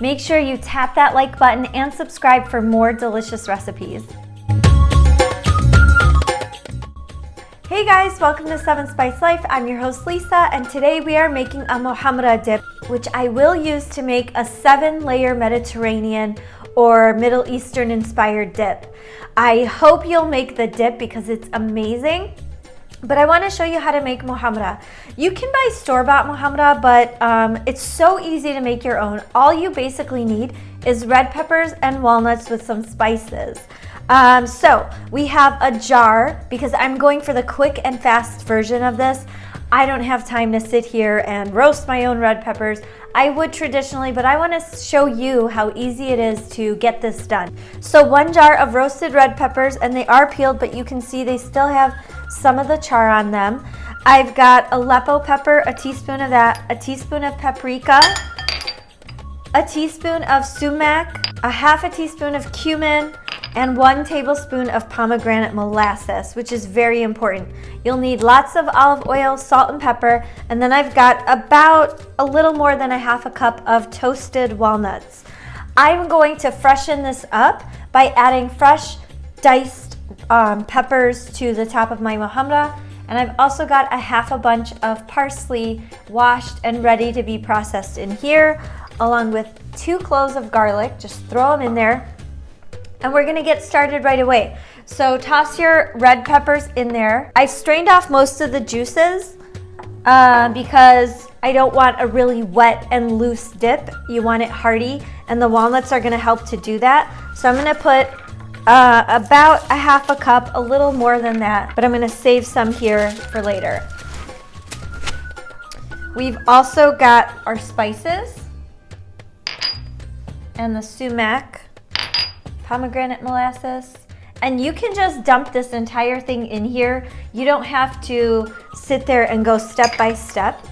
Make sure you tap that like button and subscribe for more delicious recipes. Hey guys, welcome to 7 Spice Life. I'm your host Lisa, and today we are making a Muhammara dip, which I will use to make a 7-layer Mediterranean or Middle Eastern inspired dip. I hope you'll make the dip because it's amazing. But I want to show you how to make Muhammara. You can buy store-bought Muhammara, but it's so easy to make your own. All you basically need is red peppers and walnuts with some spices. So we have a jar, because I'm going for the quick and fast version of this. I don't have time to sit here and roast my own red peppers. I would traditionally, but I want to show you how easy it is to get this done. So 1 jar of roasted red peppers, and they are peeled, but you can see they still have some of the char on them. I've got Aleppo pepper, a teaspoon of that, a teaspoon of paprika, a teaspoon of sumac, a half a teaspoon of cumin, and 1 tablespoon of pomegranate molasses, which is very important. You'll need lots of olive oil, salt and pepper, and then I've got about a little more than a half a cup of toasted walnuts. I'm going to freshen this up by adding fresh diced peppers to the top of my Muhammara, and I've also got a half a bunch of parsley washed and ready to be processed in here, along with 2 cloves of garlic. Just throw them in there. And we're gonna get started right away. So toss your red peppers in there. I strained off most of the juices because I don't want a really wet and loose dip. You want it hearty, and the walnuts are gonna help to do that. So I'm gonna put about a half a cup, a little more than that, but I'm gonna save some here for later. We've also got our spices and the sumac, pomegranate molasses, and you can just dump this entire thing in here. You don't have to sit there and go step by step.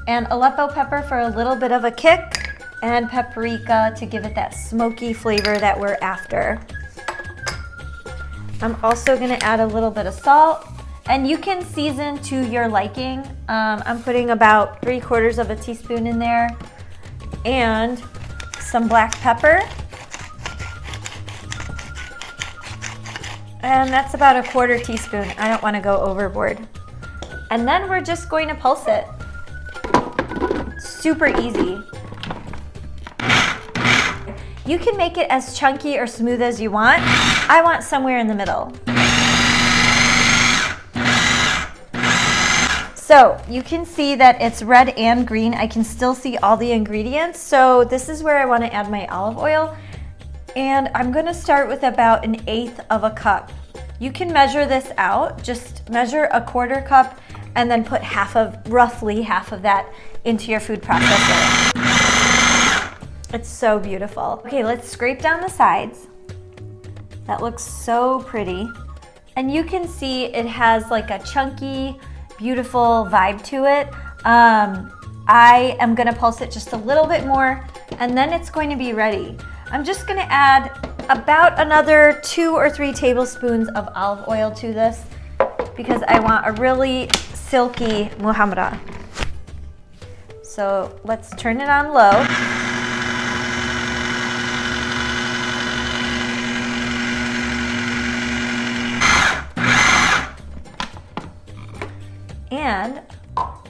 And Aleppo pepper for a little bit of a kick, and paprika to give it that smoky flavor that we're after. I'm also gonna add a little bit of salt, and you can season to your liking. I'm putting about 3/4 of a teaspoon in there, and some black pepper. And that's about a 1/4 teaspoon. I don't want to go overboard. And then we're just going to pulse it. Super easy. You can make it as chunky or smooth as you want. I want somewhere in the middle. So you can see that it's red and green. I can still see all the ingredients. So this is where I want to add my olive oil. And I'm gonna start with about 1/8 of a cup. You can measure this out. Just measure a 1/4 cup and then put roughly half of that into your food processor. It's so beautiful. Okay, let's scrape down the sides. That looks so pretty. And you can see it has like a chunky, beautiful vibe to it. I am gonna pulse it just a little bit more, and then it's going to be ready. I'm just gonna add about another 2 or 3 tablespoons of olive oil to this because I want a really silky Muhammara. So let's turn it on low. And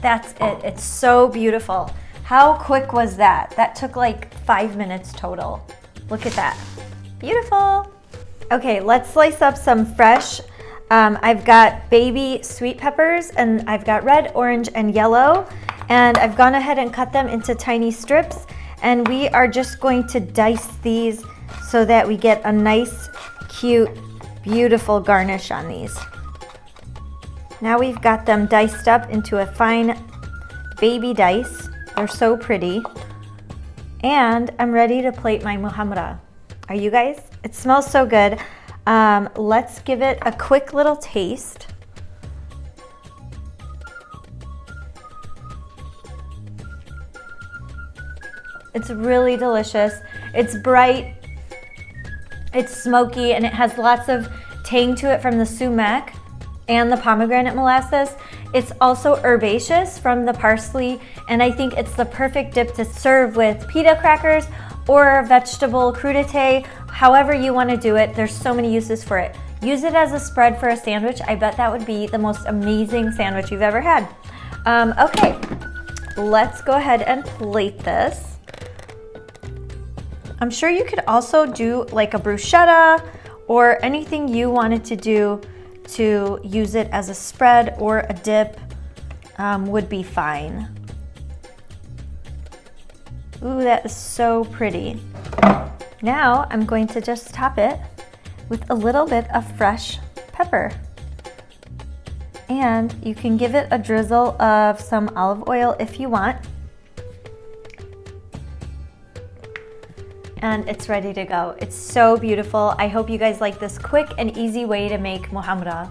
that's it. It's so beautiful. How quick was that? That took like 5 minutes total. Look at that. Beautiful. Okay, let's slice up some fresh. I've got baby sweet peppers, and I've got red, orange, and yellow. And I've gone ahead and cut them into tiny strips. And we are just going to dice these so that we get a nice, cute, beautiful garnish on these. Now we've got them diced up into a fine baby dice. They're so pretty. And I'm ready to plate my Muhammara. Are you guys? It smells so good. Let's give it a quick little taste. It's really delicious. It's bright, it's smoky, and it has lots of tang to it from the sumac and the pomegranate molasses. It's also herbaceous from the parsley, and I think it's the perfect dip to serve with pita crackers or vegetable crudité, however you want to do it. There's so many uses for it. Use it as a spread for a sandwich. I bet that would be the most amazing sandwich you've ever had. Okay, let's go ahead and plate this. I'm sure you could also do like a bruschetta or anything you wanted to do to use it as a spread or a dip would be fine. Ooh, that is so pretty. Now I'm going to just top it with a little bit of fresh pepper. And you can give it a drizzle of some olive oil if you want. And it's ready to go. It's so beautiful. I hope you guys like this quick and easy way to make muhammara.